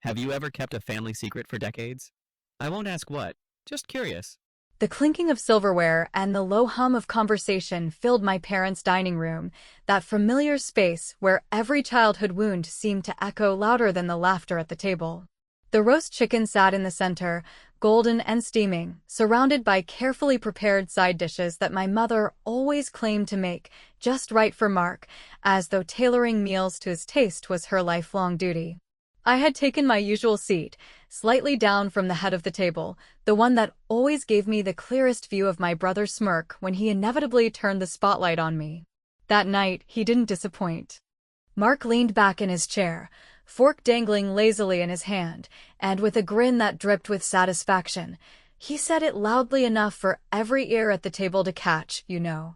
Have you ever kept a family secret for decades? I won't ask what, just curious. The clinking of silverware and the low hum of conversation filled my parents' dining room, that familiar space where every childhood wound seemed to echo louder than the laughter at the table. The roast chicken sat in the center, golden and steaming, surrounded by carefully prepared side dishes that my mother always claimed to make just right for Mark, as though tailoring meals to his taste was her lifelong duty. I had taken my usual seat, slightly down from the head of the table, the one that always gave me the clearest view of my brother's smirk when he inevitably turned the spotlight on me. That night, he didn't disappoint. Mark leaned back in his chair, fork dangling lazily in his hand, and with a grin that dripped with satisfaction, he said it loudly enough for every ear at the table to catch, you know.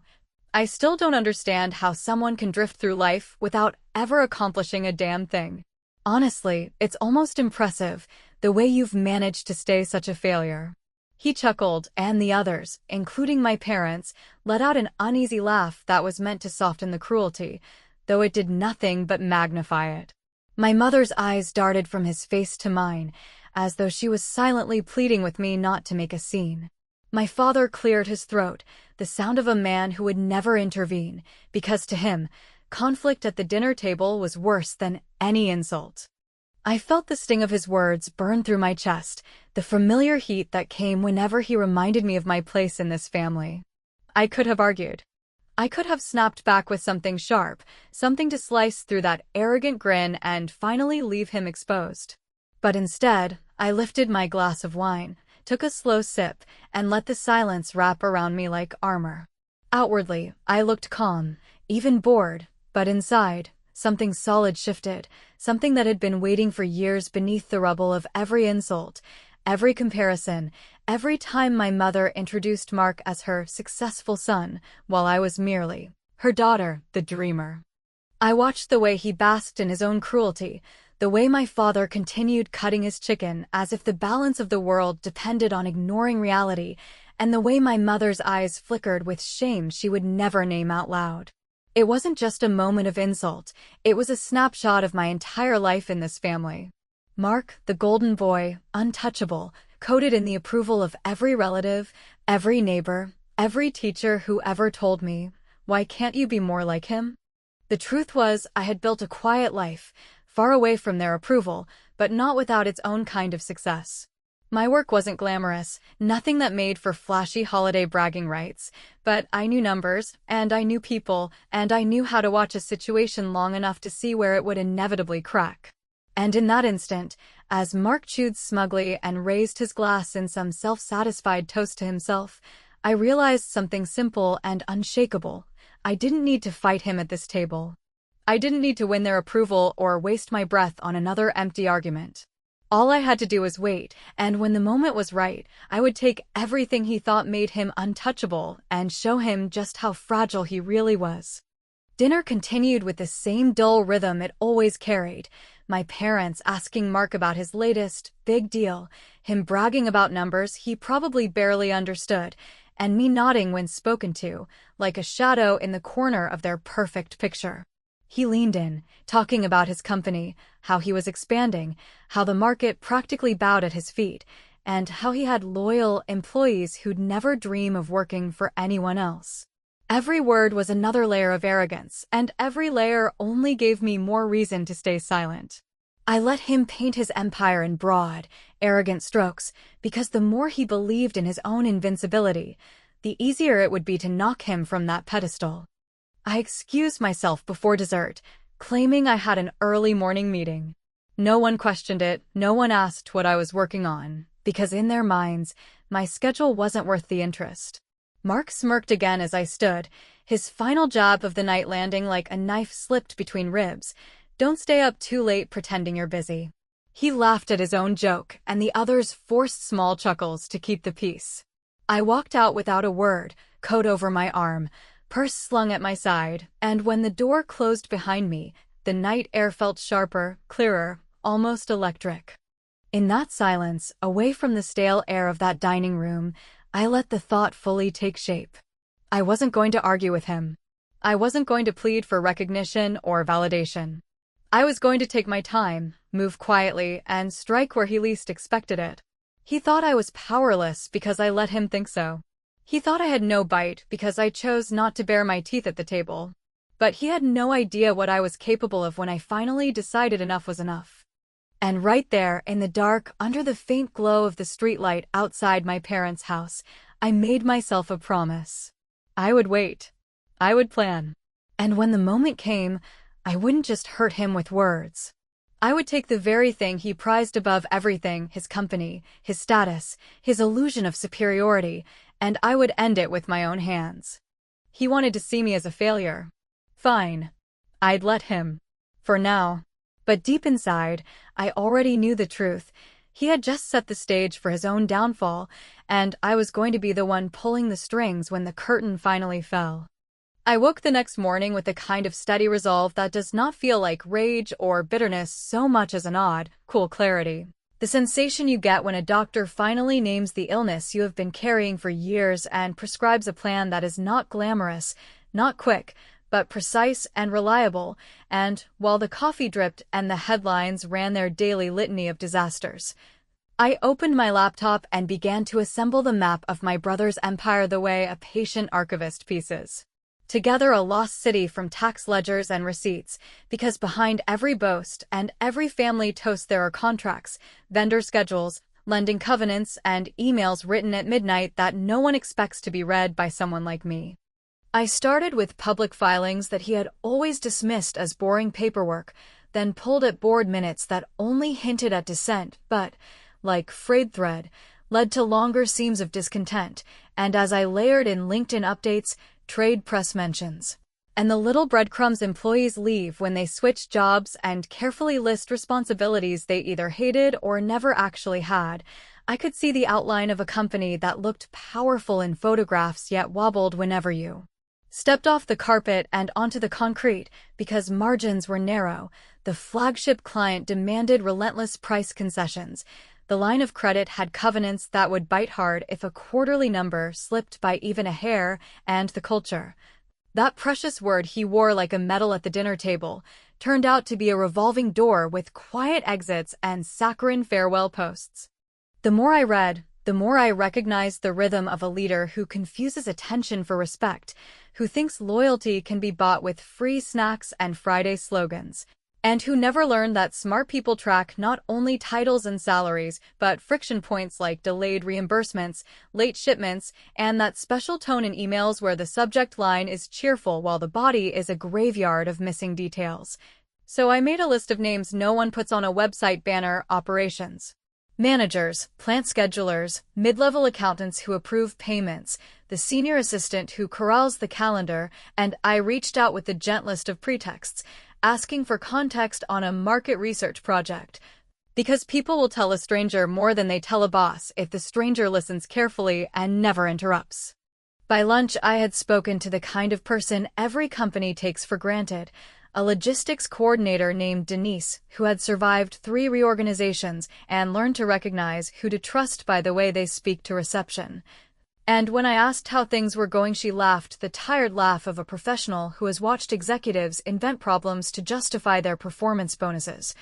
I still don't understand how someone can drift through life without ever accomplishing a damn thing. Honestly, it's almost impressive, the way you've managed to stay such a failure. He chuckled, and the others, including my parents, let out an uneasy laugh that was meant to soften the cruelty, though it did nothing but magnify it. My mother's eyes darted from his face to mine, as though she was silently pleading with me not to make a scene. My father cleared his throat, the sound of a man who would never intervene, because to him, conflict at the dinner table was worse than any insult. I felt the sting of his words burn through my chest, the familiar heat that came whenever he reminded me of my place in this family. I could have argued. I could have snapped back with something sharp, something to slice through that arrogant grin and finally leave him exposed. But instead, I lifted my glass of wine, took a slow sip, and let the silence wrap around me like armor. Outwardly, I looked calm, even bored, but inside, something solid shifted, something that had been waiting for years beneath the rubble of every insult, every comparison, every time my mother introduced Mark as her successful son, while I was merely her daughter, the dreamer. I watched the way he basked in his own cruelty, the way my father continued cutting his chicken as if the balance of the world depended on ignoring reality, and the way my mother's eyes flickered with shame she would never name out loud. It wasn't just a moment of insult, it was a snapshot of my entire life in this family. Mark, the golden boy, untouchable, coated in the approval of every relative, every neighbor, every teacher who ever told me, "Why can't you be more like him?" The truth was, I had built a quiet life, far away from their approval, but not without its own kind of success. My work wasn't glamorous, nothing that made for flashy holiday bragging rights, but I knew numbers, and I knew people, and I knew how to watch a situation long enough to see where it would inevitably crack. And in that instant, as Mark chewed smugly and raised his glass in some self-satisfied toast to himself, I realized something simple and unshakable. I didn't need to fight him at this table. I didn't need to win their approval or waste my breath on another empty argument. All I had to do was wait, and when the moment was right, I would take everything he thought made him untouchable and show him just how fragile he really was. Dinner continued with the same dull rhythm it always carried, my parents asking Mark about his latest big deal, him bragging about numbers he probably barely understood, and me nodding when spoken to, like a shadow in the corner of their perfect picture. He leaned in, talking about his company, how he was expanding, how the market practically bowed at his feet, and how he had loyal employees who'd never dream of working for anyone else. Every word was another layer of arrogance, and every layer only gave me more reason to stay silent. I let him paint his empire in broad, arrogant strokes, because the more he believed in his own invincibility, the easier it would be to knock him from that pedestal. I excused myself before dessert, claiming I had an early morning meeting. No one questioned it, no one asked what I was working on, because in their minds, my schedule wasn't worth the interest. Mark smirked again as I stood, his final jab of the night landing like a knife slipped between ribs. "Don't stay up too late pretending you're busy." He laughed at his own joke, and the others forced small chuckles to keep the peace. I walked out without a word, coat over my arm, purse slung at my side, and when the door closed behind me, the night air felt sharper, clearer, almost electric. In that silence, away from the stale air of that dining room, I let the thought fully take shape. I wasn't going to argue with him. I wasn't going to plead for recognition or validation. I was going to take my time, move quietly, and strike where he least expected it. He thought I was powerless because I let him think so. He thought I had no bite because I chose not to bare my teeth at the table. But he had no idea what I was capable of when I finally decided enough was enough. And right there, in the dark, under the faint glow of the streetlight outside my parents' house, I made myself a promise. I would wait. I would plan. And when the moment came, I wouldn't just hurt him with words. I would take the very thing he prized above everything, his company, his status, his illusion of superiority, and I would end it with my own hands. He wanted to see me as a failure. Fine. I'd let him. For now. But deep inside, I already knew the truth. He had just set the stage for his own downfall, and I was going to be the one pulling the strings when the curtain finally fell. I woke the next morning with a kind of steady resolve that does not feel like rage or bitterness so much as an odd, cool clarity. The sensation you get when a doctor finally names the illness you have been carrying for years and prescribes a plan that is not glamorous, not quick, but precise and reliable, and, while the coffee dripped and the headlines ran their daily litany of disasters, I opened my laptop and began to assemble the map of my brother's empire the way a patient archivist pieces together a lost city from tax ledgers and receipts, because behind every boast and every family toast there are contracts, vendor schedules, lending covenants, and emails written at midnight that no one expects to be read by someone like me. I started with public filings that he had always dismissed as boring paperwork, then pulled at board minutes that only hinted at dissent, but, like frayed thread, led to longer seams of discontent, and as I layered in LinkedIn updates, trade press mentions, and the little breadcrumbs employees leave when they switch jobs and carefully list responsibilities they either hated or never actually had, I could see the outline of a company that looked powerful in photographs yet wobbled whenever you stepped off the carpet and onto the concrete because margins were narrow. The flagship client demanded relentless price concessions. The line of credit had covenants that would bite hard if a quarterly number slipped by even a hair, and the culture, that precious word he wore like a medal at the dinner table, turned out to be a revolving door with quiet exits and saccharine farewell posts. The more I read, the more I recognized the rhythm of a leader who confuses attention for respect, who thinks loyalty can be bought with free snacks and Friday slogans, and who never learned that smart people track not only titles and salaries, but friction points like delayed reimbursements, late shipments, and that special tone in emails where the subject line is cheerful while the body is a graveyard of missing details. So I made a list of names no one puts on a website banner: operations managers, plant schedulers, mid-level accountants who approve payments, the senior assistant who corrals the calendar, and I reached out with the gentlest of pretexts, asking for context on a market research project. Because people will tell a stranger more than they tell a boss if the stranger listens carefully and never interrupts. By lunch, I had spoken to the kind of person every company takes for granted, a logistics coordinator named Denise, who had survived 3 reorganizations and learned to recognize who to trust by the way they speak to reception. And when I asked how things were going, she laughed, the tired laugh of a professional who has watched executives invent problems to justify their performance bonuses.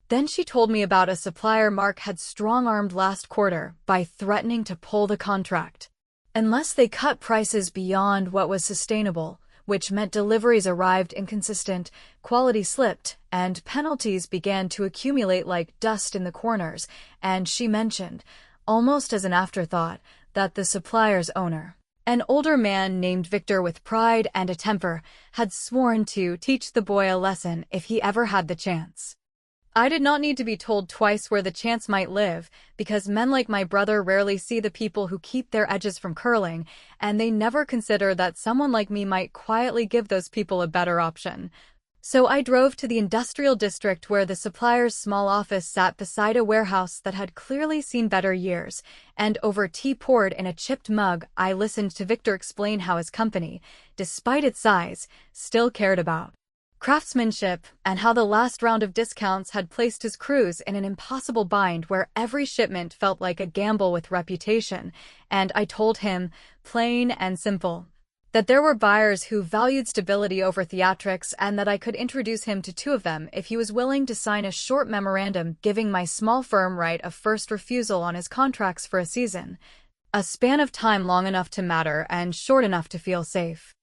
Then she told me about a supplier Mark had strong-armed last quarter by threatening to pull the contract unless they cut prices beyond what was sustainable, which meant deliveries arrived inconsistent, quality slipped, and penalties began to accumulate like dust in the corners. And she mentioned, almost as an afterthought, that the supplier's owner, an older man named Victor with pride and a temper, had sworn to teach the boy a lesson if he ever had the chance. I did not need to be told twice where the chance might live, because men like my brother rarely see the people who keep their edges from curling, and they never consider that someone like me might quietly give those people a better option. So I drove to the industrial district where the supplier's small office sat beside a warehouse that had clearly seen better years, and over tea poured in a chipped mug, I listened to Victor explain how his company, despite its size, still cared about craftsmanship, and how the last round of discounts had placed his crews in an impossible bind where every shipment felt like a gamble with reputation. And I told him, plain and simple, That there were buyers who valued stability over theatrics, and that I could introduce him to two of them if he was willing to sign a short memorandum giving my small firm right of first refusal on his contracts for a season. A span of time long enough to matter and short enough to feel safe.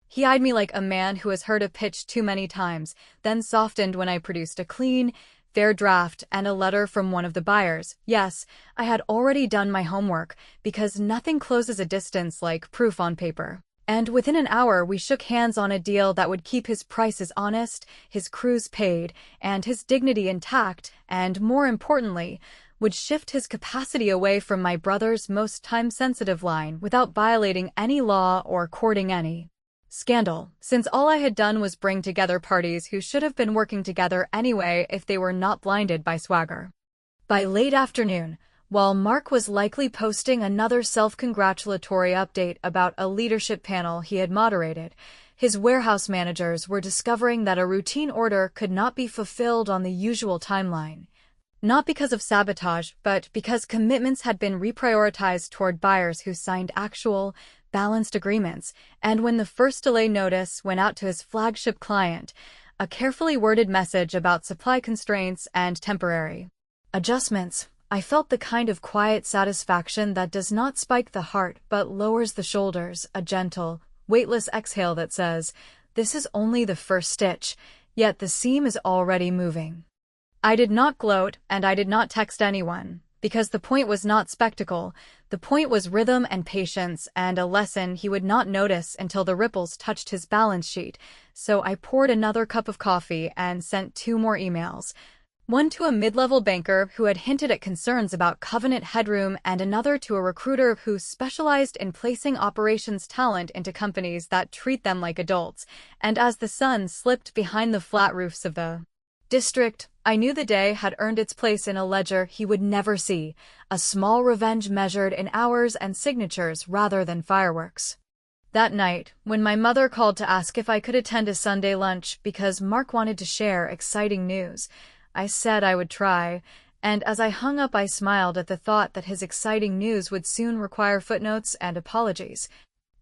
He eyed me like a man who has heard a pitch too many times, then softened when I produced a clean, fair draft and a letter from one of the buyers. Yes, I had already done my homework, because nothing closes a distance like proof on paper. And within an hour we shook hands on a deal that would keep his prices honest, his crews paid, and his dignity intact, and more importantly, would shift his capacity away from my brother's most time-sensitive line without violating any law or courting any scandal, since all I had done was bring together parties who should have been working together anyway if they were not blinded by swagger. By late afternoon, while Mark was likely posting another self-congratulatory update about a leadership panel he had moderated, his warehouse managers were discovering that a routine order could not be fulfilled on the usual timeline. Not because of sabotage, but because commitments had been reprioritized toward buyers who signed actual, balanced agreements, and when the first delay notice went out to his flagship client, a carefully worded message about supply constraints and temporary adjustments, I felt the kind of quiet satisfaction that does not spike the heart but lowers the shoulders, a gentle, weightless exhale that says, "This is only the first stitch, yet the seam is already moving." I did not gloat, and I did not text anyone, because the point was not spectacle, the point was rhythm and patience and a lesson he would not notice until the ripples touched his balance sheet, so I poured another cup of coffee and sent 2 more emails. One to a mid-level banker who had hinted at concerns about covenant headroom, and another to a recruiter who specialized in placing operations talent into companies that treat them like adults. And as the sun slipped behind the flat roofs of the district, I knew the day had earned its place in a ledger he would never see, a small revenge measured in hours and signatures rather than fireworks. That night, when my mother called to ask if I could attend a Sunday lunch because Mark wanted to share exciting news, I said I would try, and as I hung up I smiled at the thought that his exciting news would soon require footnotes and apologies,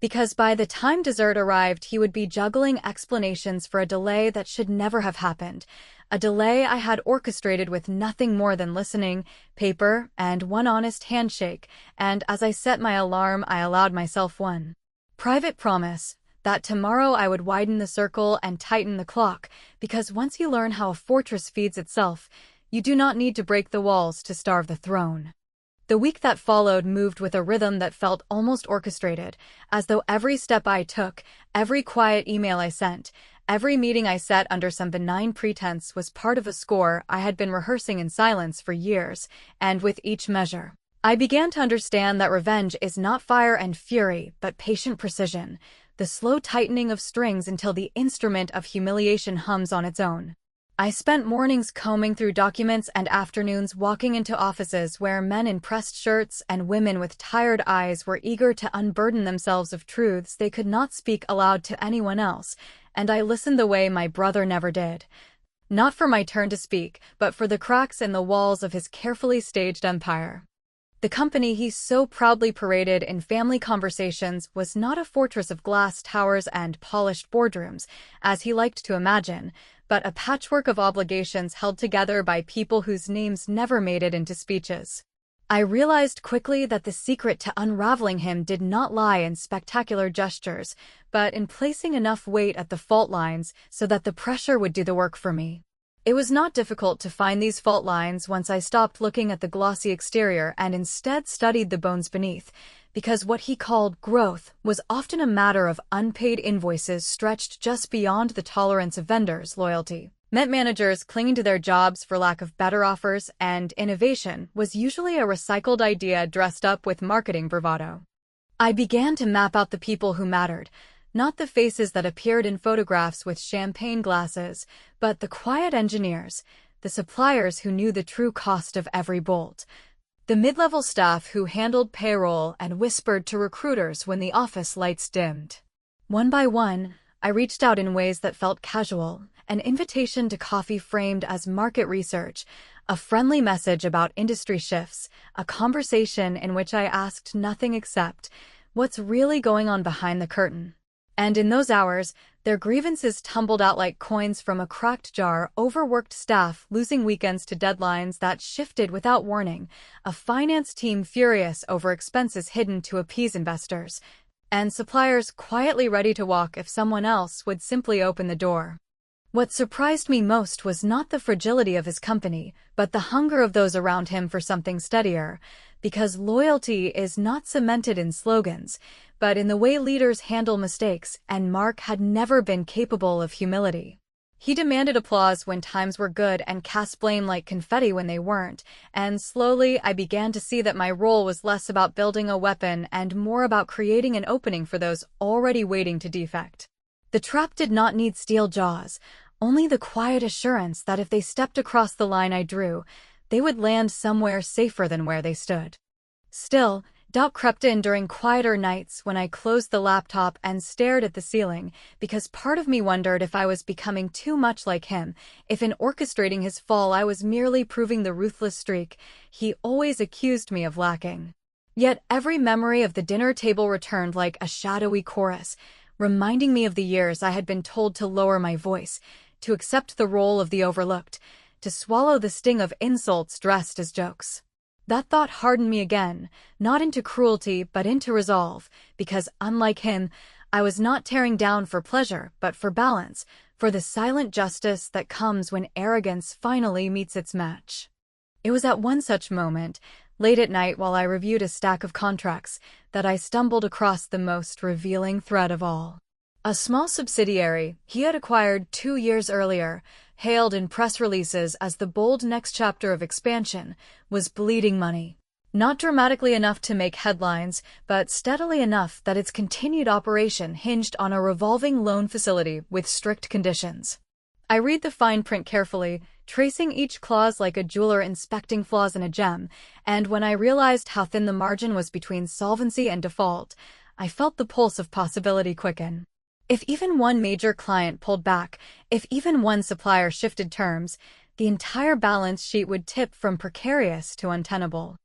because by the time dessert arrived he would be juggling explanations for a delay that should never have happened, a delay I had orchestrated with nothing more than listening, paper, and one honest handshake, and as I set my alarm I allowed myself one private promise, that tomorrow I would widen the circle and tighten the clock, because once you learn how a fortress feeds itself, you do not need to break the walls to starve the throne. The week that followed moved with a rhythm that felt almost orchestrated, as though every step I took, every quiet email I sent, every meeting I set under some benign pretense was part of a score I had been rehearsing in silence for years, and with each measure, I began to understand that revenge is not fire and fury, but patient precision, the slow tightening of strings until the instrument of humiliation hums on its own. I spent mornings combing through documents and afternoons walking into offices where men in pressed shirts and women with tired eyes were eager to unburden themselves of truths they could not speak aloud to anyone else, and I listened the way my brother never did. Not for my turn to speak, but for the cracks in the walls of his carefully staged empire. The company he so proudly paraded in family conversations was not a fortress of glass towers and polished boardrooms, as he liked to imagine, but a patchwork of obligations held together by people whose names never made it into speeches. I realized quickly that the secret to unraveling him did not lie in spectacular gestures, but in placing enough weight at the fault lines so that the pressure would do the work for me. It was not difficult to find these fault lines once I stopped looking at the glossy exterior and instead studied the bones beneath, because what he called growth was often a matter of unpaid invoices stretched just beyond the tolerance of vendors' loyalty, meant managers clinging to their jobs for lack of better offers, and innovation was usually a recycled idea dressed up with marketing bravado. I began to map out the people who mattered, not the faces that appeared in photographs with champagne glasses, but the quiet engineers, the suppliers who knew the true cost of every bolt, the mid-level staff who handled payroll and whispered to recruiters when the office lights dimmed. One by one, I reached out in ways that felt casual, an invitation to coffee framed as market research, a friendly message about industry shifts, a conversation in which I asked nothing except, "What's really going on behind the curtain?" And in those hours, their grievances tumbled out like coins from a cracked jar, overworked staff losing weekends to deadlines that shifted without warning, a finance team furious over expenses hidden to appease investors, and suppliers quietly ready to walk if someone else would simply open the door. What surprised me most was not the fragility of his company, but the hunger of those around him for something steadier, because loyalty is not cemented in slogans, but in the way leaders handle mistakes, and Mark had never been capable of humility. He demanded applause when times were good and cast blame like confetti when they weren't, and slowly I began to see that my role was less about building a weapon and more about creating an opening for those already waiting to defect. The trap did not need steel jaws, only the quiet assurance that if they stepped across the line I drew, they would land somewhere safer than where they stood. Still, doubt crept in during quieter nights when I closed the laptop and stared at the ceiling, because part of me wondered if I was becoming too much like him, if in orchestrating his fall I was merely proving the ruthless streak he always accused me of lacking. Yet every memory of the dinner table returned like a shadowy chorus, reminding me of the years I had been told to lower my voice, to accept the role of the overlooked, to swallow the sting of insults dressed as jokes. That thought hardened me again, not into cruelty but into resolve, because unlike him, I was not tearing down for pleasure but for balance, for the silent justice that comes when arrogance finally meets its match. It was at one such moment, late at night while I reviewed a stack of contracts, that I stumbled across the most revealing thread of all. A small subsidiary he had acquired 2 years earlier, hailed in press releases as the bold next chapter of expansion, was bleeding money. Not dramatically enough to make headlines, but steadily enough that its continued operation hinged on a revolving loan facility with strict conditions. I read the fine print carefully, tracing each clause like a jeweler inspecting flaws in a gem, and when I realized how thin the margin was between solvency and default, I felt the pulse of possibility quicken. If even one major client pulled back, if even one supplier shifted terms, the entire balance sheet would tip from precarious to untenable.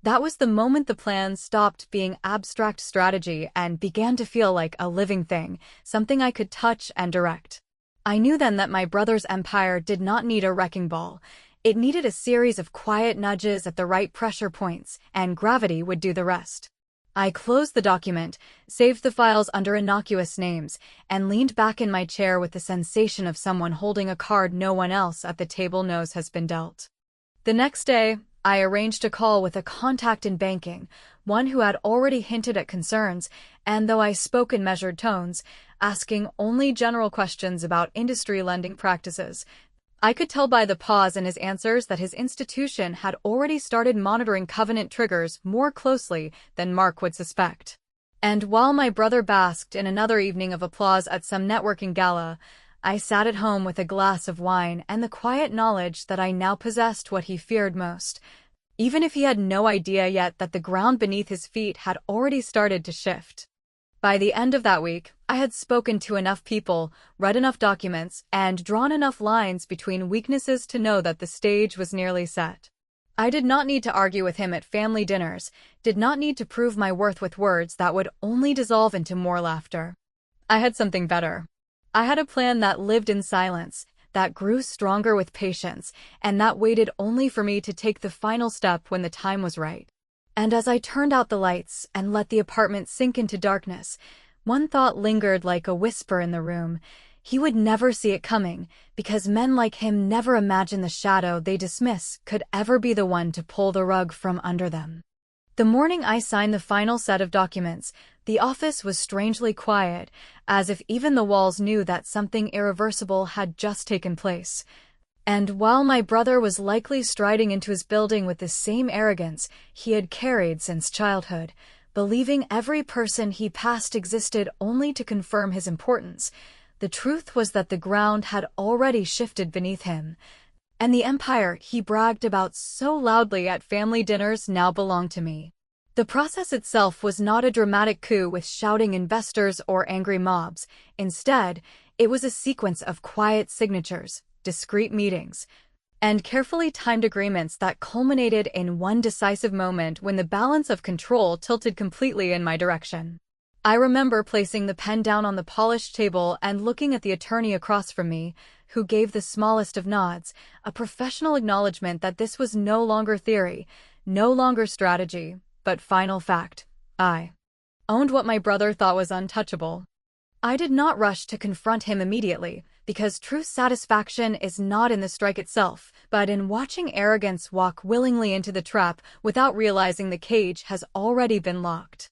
That was the moment the plan stopped being abstract strategy and began to feel like a living thing, something I could touch and direct. I knew then that my brother's empire did not need a wrecking ball. It needed a series of quiet nudges at the right pressure points, and gravity would do the rest. I closed the document, saved the files under innocuous names, and leaned back in my chair with the sensation of someone holding a card no one else at the table knows has been dealt. The next day, I arranged a call with a contact in banking, one who had already hinted at concerns, and though I spoke in measured tones, asking only general questions about industry lending practices, I could tell by the pause in his answers that his institution had already started monitoring covenant triggers more closely than Mark would suspect. And while my brother basked in another evening of applause at some networking gala, I sat at home with a glass of wine and the quiet knowledge that I now possessed what he feared most, even if he had no idea yet that the ground beneath his feet had already started to shift. By the end of that week, I had spoken to enough people, read enough documents, and drawn enough lines between weaknesses to know that the stage was nearly set. I did not need to argue with him at family dinners, did not need to prove my worth with words that would only dissolve into more laughter. I had something better. I had a plan that lived in silence, that grew stronger with patience, and that waited only for me to take the final step when the time was right. And as I turned out the lights and let the apartment sink into darkness, one thought lingered like a whisper in the room. He would never see it coming, because men like him never imagine the shadow they dismiss could ever be the one to pull the rug from under them. The morning I signed the final set of documents, the office was strangely quiet, as if even the walls knew that something irreversible had just taken place. And while my brother was likely striding into his building with the same arrogance he had carried since childhood, believing every person he passed existed only to confirm his importance, the truth was that the ground had already shifted beneath him, and the empire he bragged about so loudly at family dinners now belonged to me. The process itself was not a dramatic coup with shouting investors or angry mobs. Instead, it was a sequence of quiet signatures, discreet meetings, and carefully timed agreements that culminated in one decisive moment when the balance of control tilted completely in my direction. I remember placing the pen down on the polished table and looking at the attorney across from me, who gave the smallest of nods, a professional acknowledgement that this was no longer theory, no longer strategy, but final fact. I owned what my brother thought was untouchable. I did not rush to confront him immediately, because true satisfaction is not in the strike itself, but in watching arrogance walk willingly into the trap without realizing the cage has already been locked.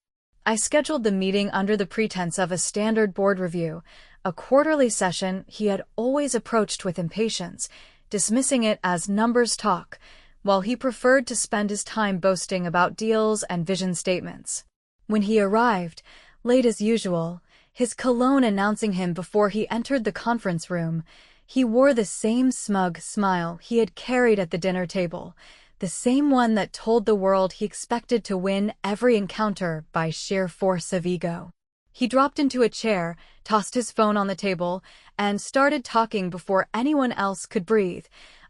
I scheduled the meeting under the pretense of a standard board review, a quarterly session he had always approached with impatience, dismissing it as numbers talk, while he preferred to spend his time boasting about deals and vision statements. When he arrived, late as usual, his cologne announcing him before he entered the conference room, he wore the same smug smile he had carried at the dinner table, the same one that told the world he expected to win every encounter by sheer force of ego. He dropped into a chair, tossed his phone on the table, and started talking before anyone else could breathe,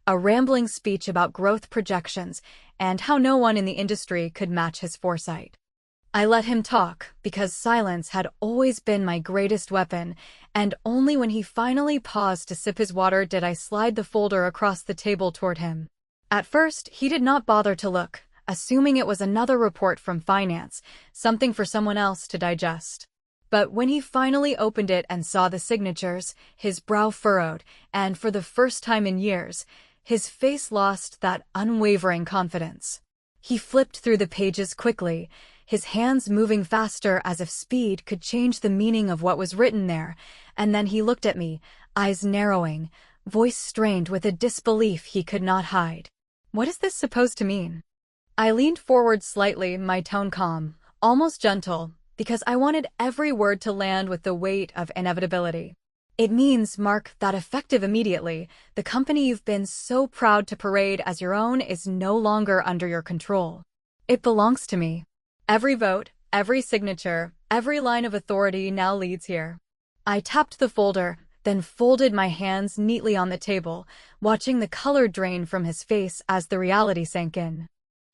a rambling speech about growth projections and how no one in the industry could match his foresight. I let him talk because silence had always been my greatest weapon, and only when he finally paused to sip his water did I slide the folder across the table toward him. At first, he did not bother to look, assuming it was another report from finance, something for someone else to digest. But when he finally opened it and saw the signatures, his brow furrowed, and for the first time in years, his face lost that unwavering confidence. He flipped through the pages quickly, his hands moving faster as if speed could change the meaning of what was written there, and then he looked at me, eyes narrowing, voice strained with a disbelief he could not hide. What is this supposed to mean? I leaned forward slightly, my tone calm, almost gentle, because I wanted every word to land with the weight of inevitability. It means, Mark, that effective immediately, the company you've been so proud to parade as your own is no longer under your control. It belongs to me. Every vote, every signature, every line of authority now leads here. I tapped the folder, then folded my hands neatly on the table, watching the color drain from his face as the reality sank in.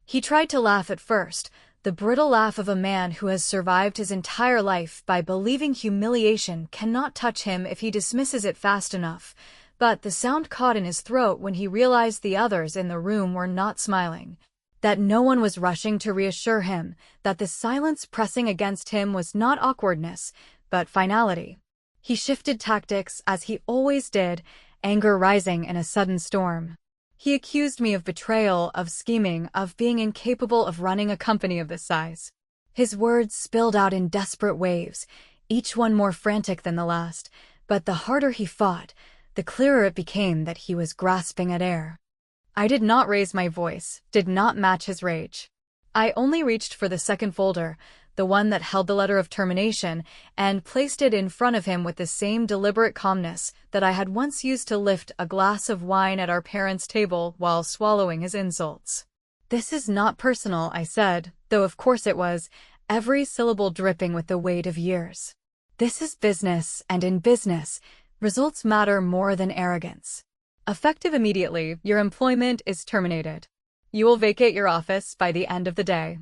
He tried to laugh at first, the brittle laugh of a man who has survived his entire life by believing humiliation cannot touch him if he dismisses it fast enough, but the sound caught in his throat when he realized the others in the room were not smiling, that no one was rushing to reassure him, that the silence pressing against him was not awkwardness, but finality. He shifted tactics as he always did, anger rising in a sudden storm. He accused me of betrayal, of scheming, of being incapable of running a company of this size. His words spilled out in desperate waves, each one more frantic than the last, but the harder he fought, the clearer it became that he was grasping at air. I did not raise my voice, did not match his rage. I only reached for the second folder, the one that held the letter of termination, and placed it in front of him with the same deliberate calmness that I had once used to lift a glass of wine at our parents' table while swallowing his insults. "This is not personal," I said, though of course it was, every syllable dripping with the weight of years. "This is business, and in business, results matter more than arrogance. Effective immediately, your employment is terminated. You will vacate your office by the end of the day."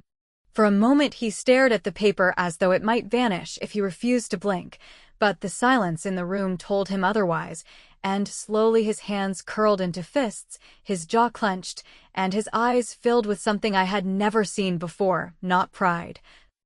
For a moment he stared at the paper as though it might vanish if he refused to blink, but the silence in the room told him otherwise, and slowly his hands curled into fists, his jaw clenched, and his eyes filled with something I had never seen before, not pride,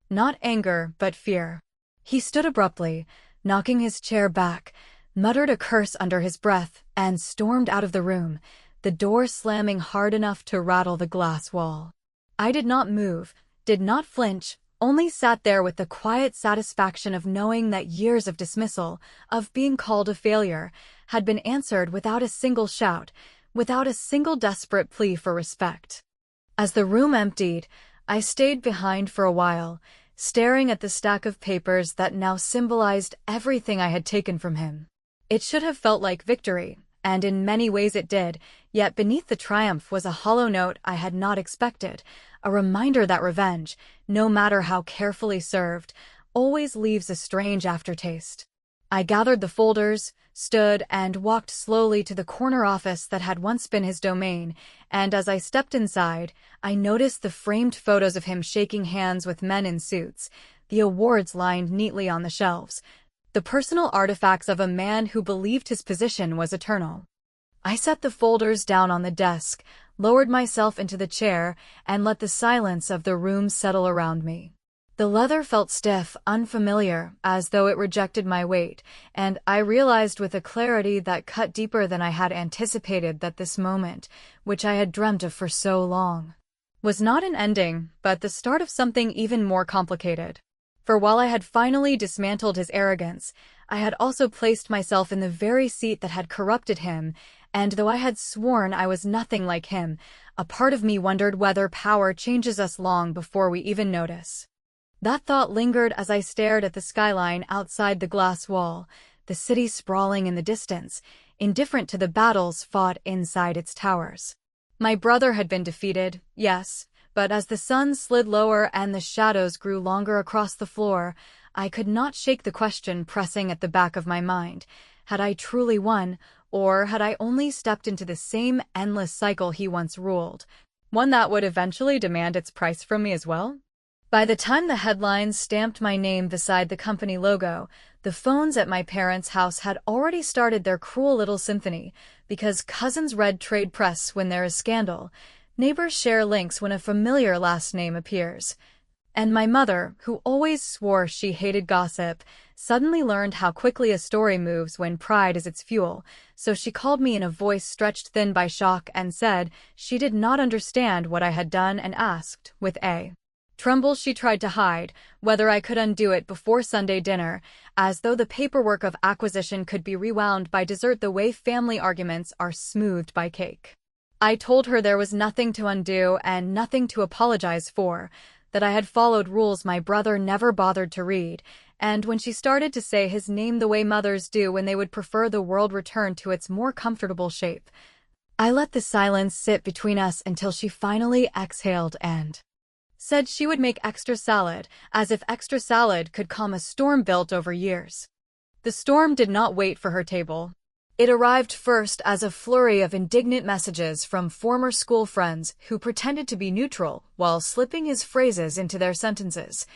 not anger, but fear. He stood abruptly, knocking his chair back, muttered a curse under his breath, and stormed out of the room, the door slamming hard enough to rattle the glass wall. I did not move, did not flinch, only sat there with the quiet satisfaction of knowing that years of dismissal, of being called a failure, had been answered without a single shout, without a single desperate plea for respect. As the room emptied, I stayed behind for a while, staring at the stack of papers that now symbolized everything I had taken from him. It should have felt like victory, and in many ways it did, yet beneath the triumph was a hollow note I had not expected, a reminder that revenge, no matter how carefully served, always leaves a strange aftertaste. I gathered the folders, stood, and walked slowly to the corner office that had once been his domain, and as I stepped inside, I noticed the framed photos of him shaking hands with men in suits, the awards lined neatly on the shelves, the personal artifacts of a man who believed his position was eternal. I set the folders down on the desk, lowered myself into the chair, and let the silence of the room settle around me. The leather felt stiff, unfamiliar, as though it rejected my weight, and I realized with a clarity that cut deeper than I had anticipated that this moment, which I had dreamt of for so long, was not an ending, but the start of something even more complicated. For while I had finally dismantled his arrogance, I had also placed myself in the very seat that had corrupted him, and though I had sworn I was nothing like him, a part of me wondered whether power changes us long before we even notice. That thought lingered as I stared at the skyline outside the glass wall, the city sprawling in the distance, indifferent to the battles fought inside its towers. My brother had been defeated, yes, but as the sun slid lower and the shadows grew longer across the floor, I could not shake the question pressing at the back of my mind. Had I truly won, or had I only stepped into the same endless cycle he once ruled, one that would eventually demand its price from me as well? By the time the headlines stamped my name beside the company logo, the phones at my parents' house had already started their cruel little symphony, because cousins read trade press when there is scandal, neighbors share links when a familiar last name appears. And my mother, who always swore she hated gossip, suddenly learned how quickly a story moves when pride is its fuel, so she called me in a voice stretched thin by shock and said she did not understand what I had done and asked, with a tremble she tried to hide, whether I could undo it before Sunday dinner, as though the paperwork of acquisition could be rewound by dessert the way family arguments are smoothed by cake. I told her there was nothing to undo and nothing to apologize for, that I had followed rules my brother never bothered to read, and when she started to say his name the way mothers do when they would prefer the world return to its more comfortable shape, I let the silence sit between us until she finally exhaled and said she would make extra salad, as if extra salad could calm a storm built over years. The storm did not wait for her table. It arrived first as a flurry of indignant messages from former school friends who pretended to be neutral while slipping his phrases into their sentences.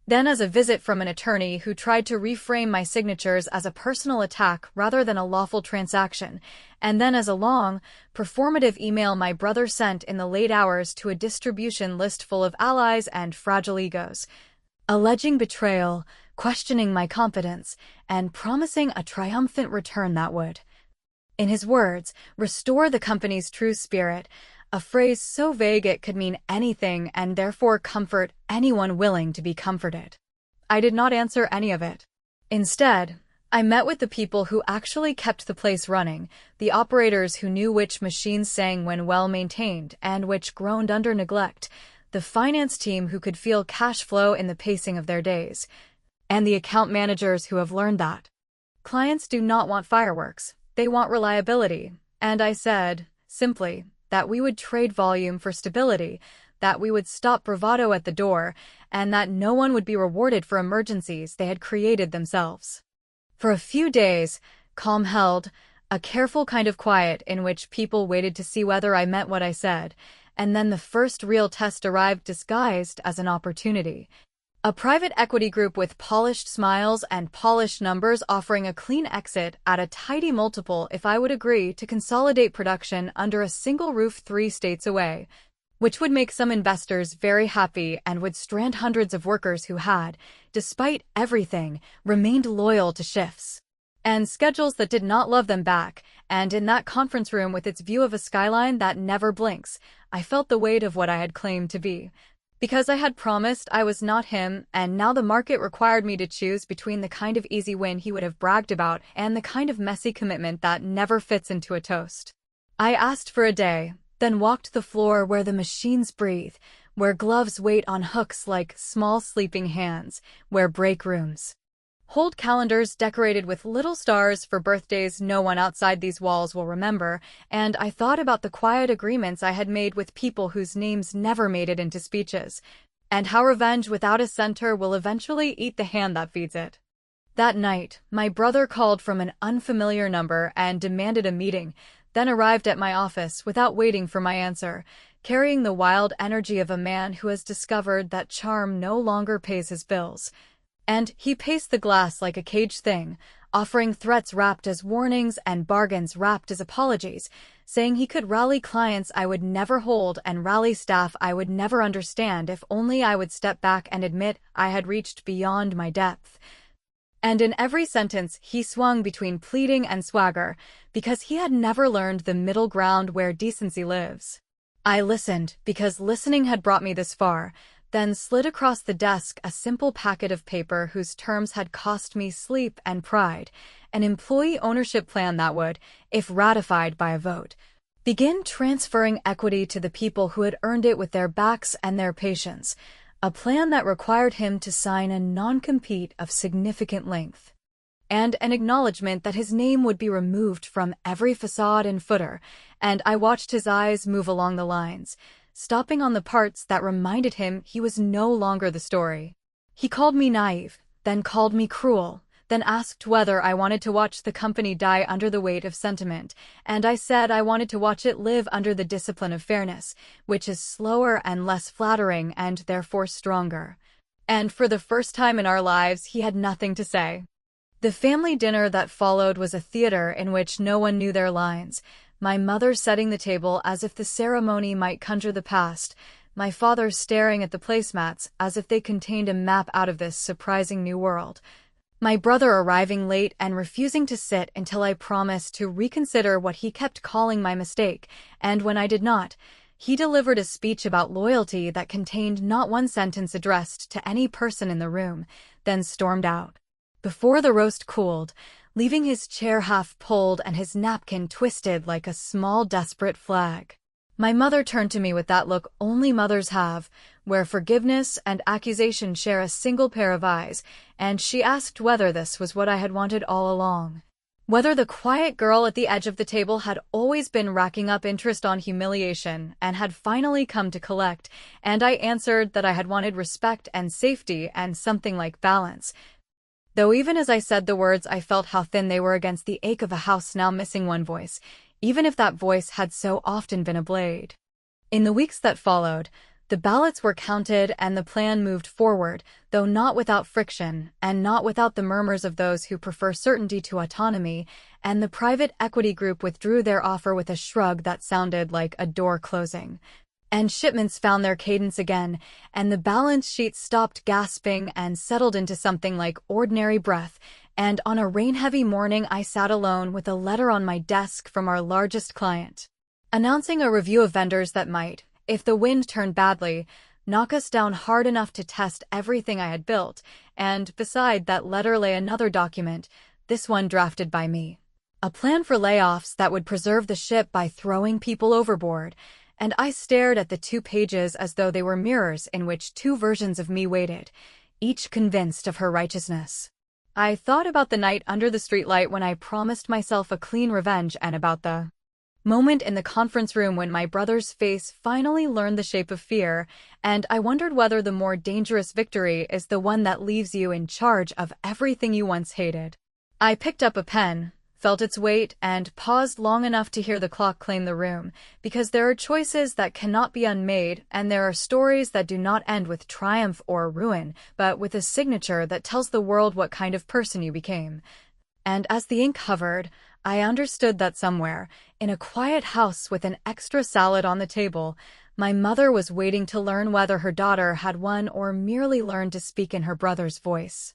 Then as a visit from an attorney who tried to reframe my signatures as a personal attack rather than a lawful transaction, and then as a long, performative email my brother sent in the late hours to a distribution list full of allies and fragile egos, alleging betrayal, questioning my competence, and promising a triumphant return that would, in his words, restore the company's true spirit, a phrase so vague it could mean anything and therefore comfort anyone willing to be comforted. I did not answer any of it. Instead, I met with the people who actually kept the place running, the operators who knew which machines sang when well maintained and which groaned under neglect, the finance team who could feel cash flow in the pacing of their days, and the account managers who have learned that clients do not want fireworks. They want reliability, and I said, simply, that we would trade volume for stability, that we would stop bravado at the door, and that no one would be rewarded for emergencies they had created themselves. For a few days, calm held, a careful kind of quiet in which people waited to see whether I meant what I said, and then the first real test arrived disguised as an opportunity. A private equity group with polished smiles and polished numbers offering a clean exit at a tidy multiple if I would agree to consolidate production under a single roof 3 states away, which would make some investors very happy and would strand hundreds of workers who had, despite everything, remained loyal to shifts and schedules that did not love them back, and in that conference room with its view of a skyline that never blinks, I felt the weight of what I had claimed to be. Because I had promised I was not him, and now the market required me to choose between the kind of easy win he would have bragged about and the kind of messy commitment that never fits into a toast. I asked for a day, then walked the floor where the machines breathe, where gloves wait on hooks like small sleeping hands, where break rooms hold calendars decorated with little stars for birthdays no one outside these walls will remember, and I thought about the quiet agreements I had made with people whose names never made it into speeches, and how revenge without a center will eventually eat the hand that feeds it. That night, my brother called from an unfamiliar number and demanded a meeting, then arrived at my office without waiting for my answer, carrying the wild energy of a man who has discovered that charm no longer pays his bills. And he paced the glass like a caged thing, offering threats wrapped as warnings and bargains wrapped as apologies, saying he could rally clients I would never hold and rally staff I would never understand if only I would step back and admit I had reached beyond my depth. And in every sentence he swung between pleading and swagger, because he had never learned the middle ground where decency lives. I listened, because listening had brought me this far, then slid across the desk a simple packet of paper whose terms had cost me sleep and pride, an employee ownership plan that would, if ratified by a vote, begin transferring equity to the people who had earned it with their backs and their patience, a plan that required him to sign a non-compete of significant length, and an acknowledgement that his name would be removed from every facade and footer, and I watched his eyes move along the lines, stopping on the parts that reminded him he was no longer the story. He called me naive, then called me cruel, then asked whether I wanted to watch the company die under the weight of sentiment, and I said I wanted to watch it live under the discipline of fairness, which is slower and less flattering and therefore stronger. And for the first time in our lives, he had nothing to say. The family dinner that followed was a theater in which no one knew their lines, my mother setting the table as if the ceremony might conjure the past, my father staring at the placemats as if they contained a map out of this surprising new world, my brother arriving late and refusing to sit until I promised to reconsider what he kept calling my mistake, and when I did not, he delivered a speech about loyalty that contained not one sentence addressed to any person in the room, then stormed out. Before the roast cooled, leaving his chair half pulled and his napkin twisted like a small desperate flag. My mother turned to me with that look only mothers have, where forgiveness and accusation share a single pair of eyes, and she asked whether this was what I had wanted all along. Whether the quiet girl at the edge of the table had always been racking up interest on humiliation and had finally come to collect, and I answered that I had wanted respect and safety and something like balance. Though even as I said the words I felt how thin they were against the ache of a house now missing one voice, even if that voice had so often been a blade. In the weeks that followed, the ballots were counted and the plan moved forward, though not without friction, and not without the murmurs of those who prefer certainty to autonomy, and the private equity group withdrew their offer with a shrug that sounded like a door closing. And shipments found their cadence again, and the balance sheet stopped gasping and settled into something like ordinary breath, and on a rain-heavy morning I sat alone with a letter on my desk from our largest client, announcing a review of vendors that might, if the wind turned badly, knock us down hard enough to test everything I had built, and beside that letter lay another document, this one drafted by me. A plan for layoffs that would preserve the ship by throwing people overboard, and I stared at the 2 pages as though they were mirrors in which 2 versions of me waited, each convinced of her righteousness. I thought about the night under the streetlight when I promised myself a clean revenge and about the moment in the conference room when my brother's face finally learned the shape of fear, and I wondered whether the more dangerous victory is the one that leaves you in charge of everything you once hated. I picked up a pen, felt its weight, and paused long enough to hear the clock claim the room, because there are choices that cannot be unmade, and there are stories that do not end with triumph or ruin, but with a signature that tells the world what kind of person you became. And as the ink hovered, I understood that somewhere, in a quiet house with an extra salad on the table, my mother was waiting to learn whether her daughter had won or merely learned to speak in her brother's voice.